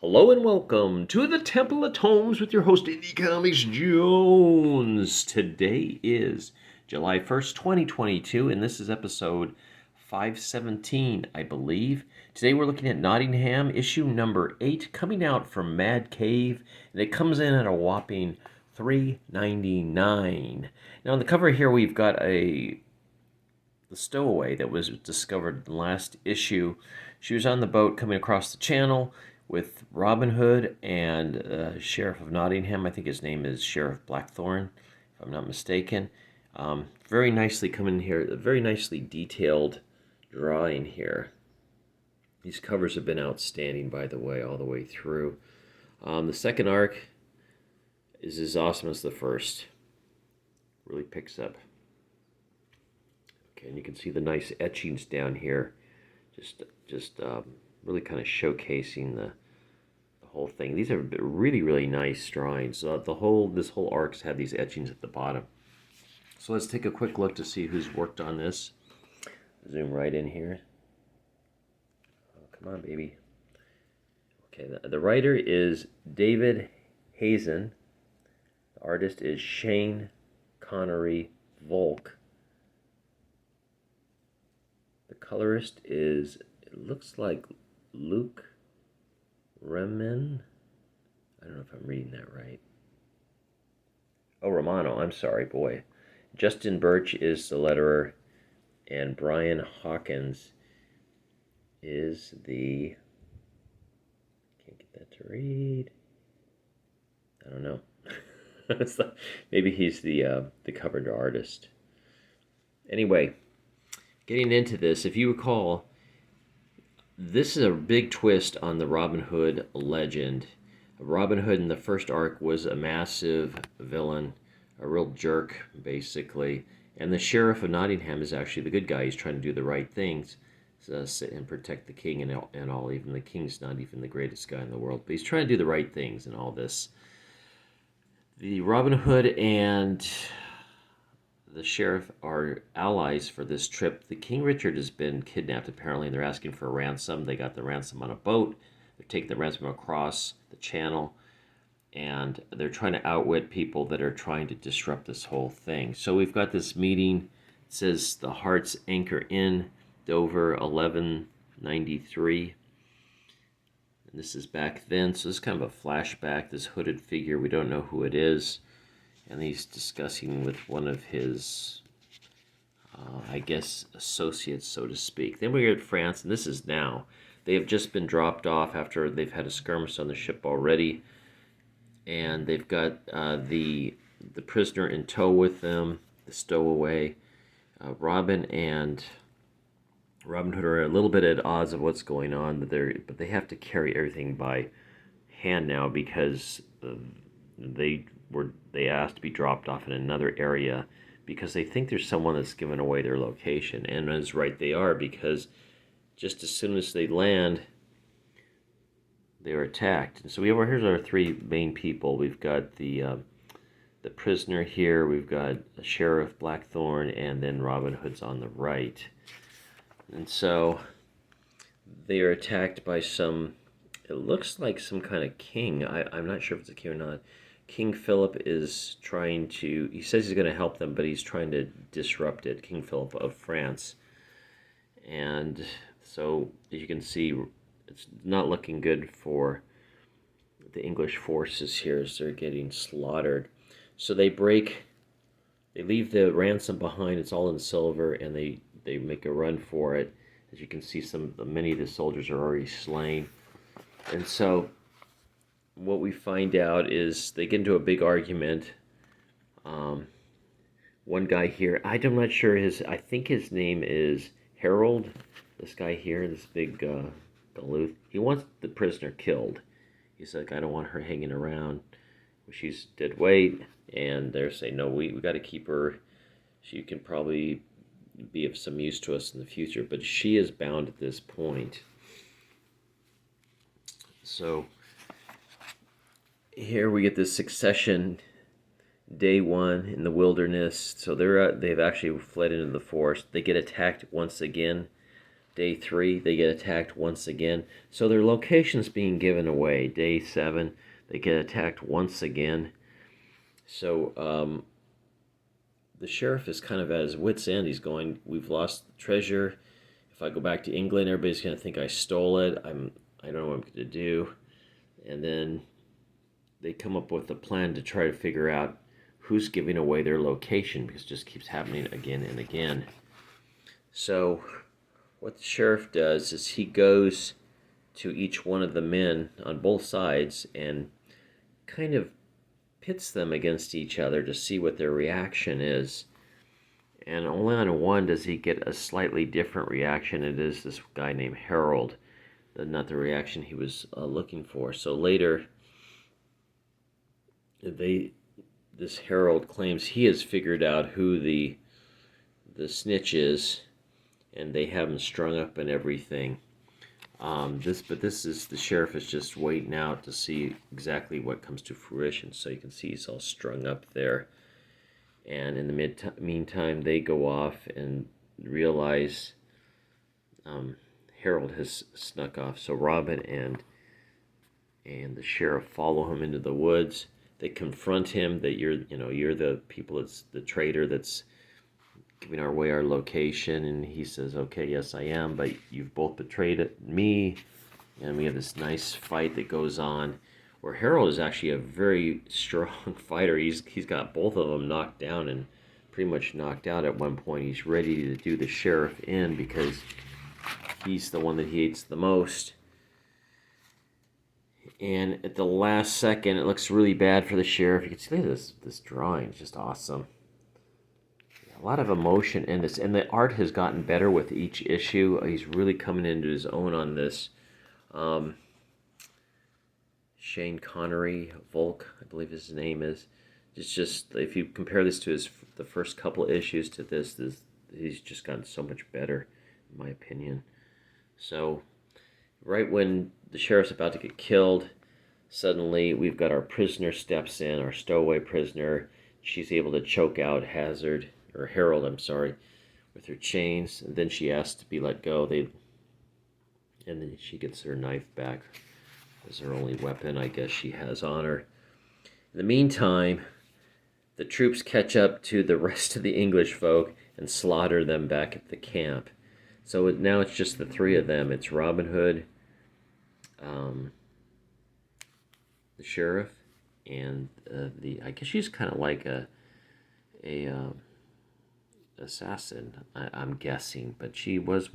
Hello and welcome to the Temple of Tomes with your host, Indie Comics Jones. Today is July 1st, 2022, and this is episode 517, I believe. Today we're looking at Nottingham, issue number 8, coming out from Mad Cave, and it comes in at a whopping $3.99. Now on the cover here we've got the stowaway that was discovered in the last issue. She was on the boat coming across the channel with Robin Hood and Sheriff of Nottingham. I think his name is Sheriff Blackthorn, if I'm not mistaken. Very nicely coming here, a very nicely detailed drawing here. These covers have been outstanding, by the way, all the way through. The second arc is as awesome as the first. Really picks up. Okay, and you can see the nice etchings down here, just really kind of showcasing the whole thing. These are really, really nice drawings. This whole arc's had these etchings at the bottom. So let's take a quick look to see who's worked on this. Zoom right in here. Oh, come on, baby. Okay, the writer is David Hazen. The artist is Shane Connery Volk. The colorist is, it looks like Luke Remen. I don't know if I'm reading that right. Oh, Romano, I'm sorry, boy. Justin Birch is the letterer, and Brian Hawkins is the... Can't get that to read. I don't know. Maybe he's the cover artist. Anyway, getting into this, if you recall, this is a big twist on the Robin Hood legend. Robin Hood in the first arc was a massive villain, a real jerk, basically. And the Sheriff of Nottingham is actually the good guy. He's trying to do the right things and protect the king and all. Even the king's not even the greatest guy in the world, but he's trying to do the right things in all this. The Robin Hood and the sheriff are allies for this trip. The King Richard has been kidnapped, apparently, and they're asking for a ransom. They got the ransom on a boat. They're taking the ransom across the channel, and they're trying to outwit people that are trying to disrupt this whole thing. So we've got this meeting. It says the Heart's Anchor Inn, Dover, 1193. And this is back then, so this is kind of a flashback. This hooded figure, we don't know who it is. And he's discussing with one of his, I guess, associates, so to speak. Then we're at France, and this is now. They have just been dropped off after they've had a skirmish on the ship already. And they've got the prisoner in tow with them, the stowaway. Robin and Robin Hood are a little bit at odds of what's going on, but they have to carry everything by hand now because they asked to be dropped off in another area because they think there's someone that's given away their location. And that's right, they are, because just as soon as they land, they're attacked. And so here's our three main people. We've got the prisoner here, we've got Sheriff Blackthorn, and then Robin Hood's on the right. And so they are attacked by it looks like some kind of king. I'm not sure if it's a king or not. King Philip is he says he's going to help them, but he's trying to disrupt it, King Philip of France. And so, as you can see, it's not looking good for the English forces here as they're getting slaughtered. So they leave the ransom behind, it's all in silver, and they make a run for it. As you can see, many of the soldiers are already slain. And so what we find out is they get into a big argument. One guy here, I'm not sure I think his name is Harold. This guy here, this big Galuth, he wants the prisoner killed. He's like, I don't want her hanging around. She's dead weight. And they're saying, no, we got to keep her. She can probably be of some use to us in the future, but she is bound at this point. So here we get this succession, day one in the wilderness. So they've actually fled into the forest. They get attacked once again Day 3, they get attacked once again. So their location's being given away. Day 7, they get attacked once again. So the sheriff is kind of at his wit's end. He's going, we've lost the treasure. If I go back to England, everybody's going to think I stole it. I don't know what I'm going to do. And then they come up with a plan to try to figure out who's giving away their location, because it just keeps happening again and again. So what the sheriff does is he goes to each one of the men on both sides and kind of pits them against each other to see what their reaction is. And only on one does he get a slightly different reaction. It is this guy named Harold, not the reaction he was looking for. So later, this Harold claims he has figured out who the snitch is, and they have him strung up and everything. This is the sheriff is just waiting out to see exactly what comes to fruition. So you can see he's all strung up there. And in the meantime, they go off and realize Harold has snuck off. So Robin and the sheriff follow him into the woods. They confront him that you're the people that's the traitor that's giving away our location, and he says, okay, yes I am, but you've both betrayed me. And we have this nice fight that goes on where Harold is actually a very strong fighter. He's got both of them knocked down and pretty much knocked out at one point. He's ready to do the sheriff in because he's the one that he hates the most. And at the last second, it looks really bad for the sheriff. You can see this drawing. It's just awesome. A lot of emotion in this, and the art has gotten better with each issue. He's really coming into his own on this. Shane Connery, Volk, I believe his name is. It's just, if you compare this to the first couple of issues to this, he's just gotten so much better, in my opinion. So, right when the sheriff's about to get killed, suddenly we've got our prisoner steps in, our stowaway prisoner. She's able to choke out Harold, with her chains, and then she asks to be let go. And then she gets her knife back as her only weapon, I guess, she has on her. In the meantime, the troops catch up to the rest of the English folk and slaughter them back at the camp. So now it's just the three of them. It's Robin Hood, the sheriff, and I guess she's kind of like a assassin, I'm guessing, but she was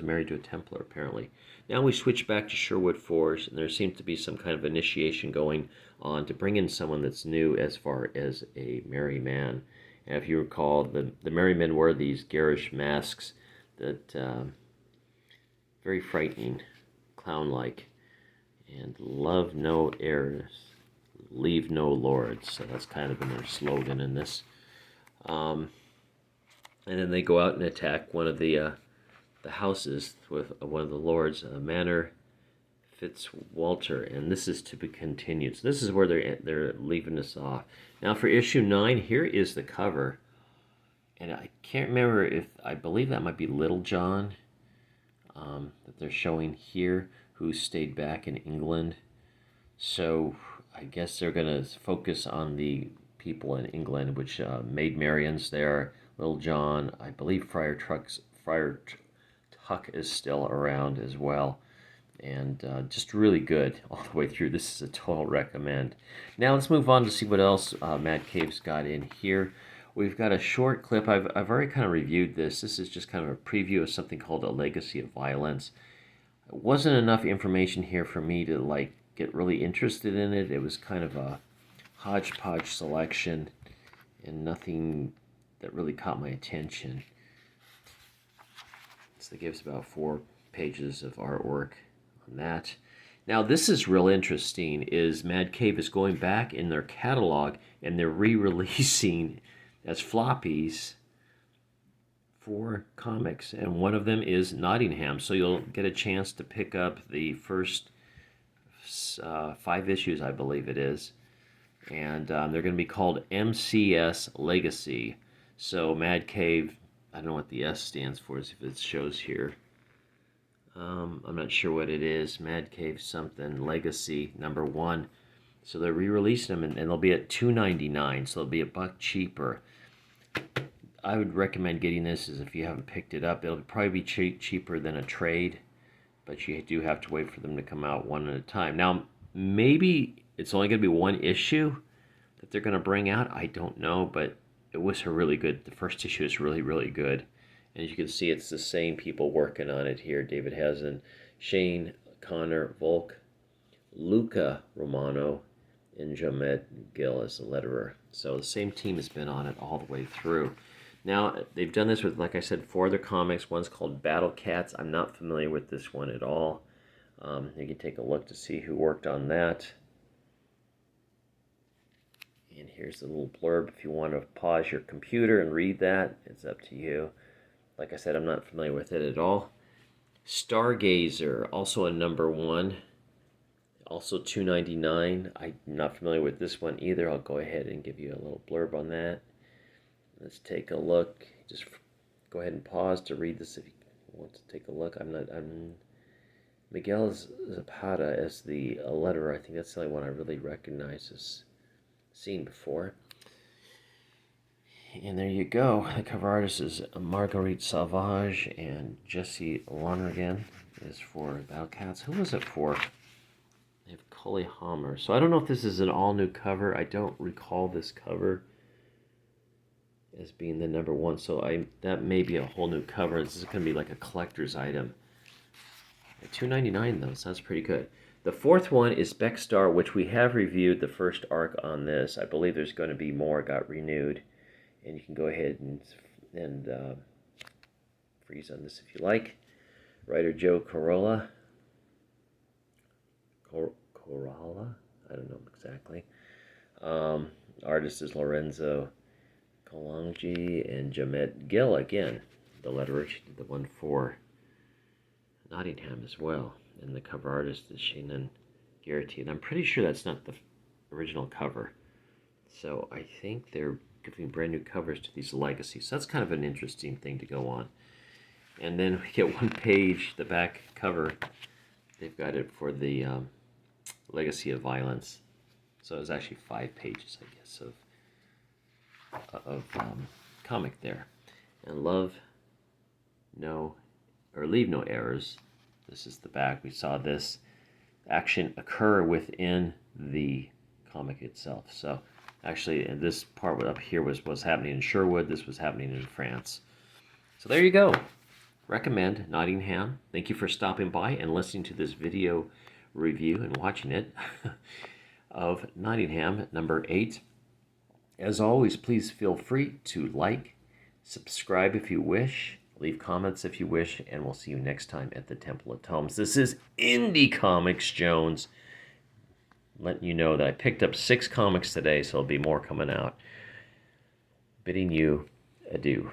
married to a Templar apparently. Now we switch back to Sherwood Forest, and there seems to be some kind of initiation going on to bring in someone that's new as far as a merry man. And if you recall, the merry men wear these garish masks that very frightening, clown-like, and love no heirs, leave no lords. So that's kind of been their slogan in this. And then they go out and attack one of the houses with one of the lords, Manor Fitzwalter, and this is to be continued. So this is where they're leaving us off. Now for issue 9, here is the cover, and I can't remember I believe that might be Little John that they're showing here, who stayed back in England. So I guess they're going to focus on the people in England, which Maid Marian's there, Little John, I believe Friar Tuck is still around as well. And just really good all the way through. This is a total recommend. Now let's move on to see what else Matt Cave's got in here. We've got a short clip. I've already kind of reviewed this. This is just kind of a preview of something called A Legacy of Violence. It wasn't enough information here for me to get really interested in it. It was kind of a hodgepodge selection and nothing that really caught my attention. So it gives about 4 pages of artwork on that. Now this is real interesting, is Mad Cave is going back in their catalog and they're re-releasing as floppies 4 comics, and one of them is Nottingham. So you'll get a chance to pick up the first 5 issues, I believe it is. And they're going to be called MCS Legacy. So Mad Cave, I don't know what the S stands for, if it shows here. I'm not sure what it is. Mad Cave something Legacy #1. So they're re-releasing them, and they'll be at $2.99. So they'll be $1 cheaper. I would recommend getting this as if you haven't picked it up. It'll probably be cheaper than a trade, but you do have to wait for them to come out one at a time. Now, maybe it's only going to be one issue that they're going to bring out. I don't know, but it was really good. The first issue is really, really good. And as you can see, it's the same people working on it here. David Hazen, Shane, Connor, Volk, Luca Romano, and Jamed Gill as the letterer. So the same team has been on it all the way through. Now, they've done this with, like I said, 4 other comics. One's called Battle Cats. I'm not familiar with this one at all. You can take a look to see who worked on that. And here's the little blurb. If you want to pause your computer and read that, it's up to you. Like I said, I'm not familiar with it at all. Stargazer, also a #1. Also $2.99. I'm not familiar with this one either. I'll go ahead and give you a little blurb on that. Let's take a look. Just go ahead and pause to read this if you want to take a look. I'm Miguel Zapata as the letterer. I think that's the only one I really recognize as seen before. And there you go. The cover artist is Marguerite Sauvage, and Jesse Lonergan is for Battle Cats. Who was it for? They have Cully Hammer. So I don't know if this is an all-new cover. I don't recall this cover as being the #1. So that may be a whole new cover. This is going to be like a collector's item. At $2.99 though, sounds pretty good. The 4th one is Beckstar, which we have reviewed the first arc on this. I believe there's going to be more. It got renewed. And you can go ahead and freeze on this if you like. Writer Joe Corolla. Corolla? I don't know exactly. Artist is Lorenzo Colangji and Jamet Gill again. The letterer, she did the one for Nottingham as well. And the cover artist is Shannon Garrity. And I'm pretty sure that's not the original cover. So I think they're giving brand new covers to these legacies. So that's kind of an interesting thing to go on. And then we get one page, the back cover. They've got it for the Legacy of Violence. So it's actually 5 pages, I guess, of comic there. And Leave No Errors. This is the back. We saw this action occur within the comic itself. So actually, this part up here was happening in Sherwood. This was happening in France. So there you go. Recommend Nottingham. Thank you for stopping by and listening to this video review and watching it of Nottingham #8. As always, please feel free to like, subscribe if you wish, leave comments if you wish, and we'll see you next time at the Temple of Tomes. This is Indie Comics Jones, letting you know that I picked up 6 comics today, so there'll be more coming out. Bidding you adieu.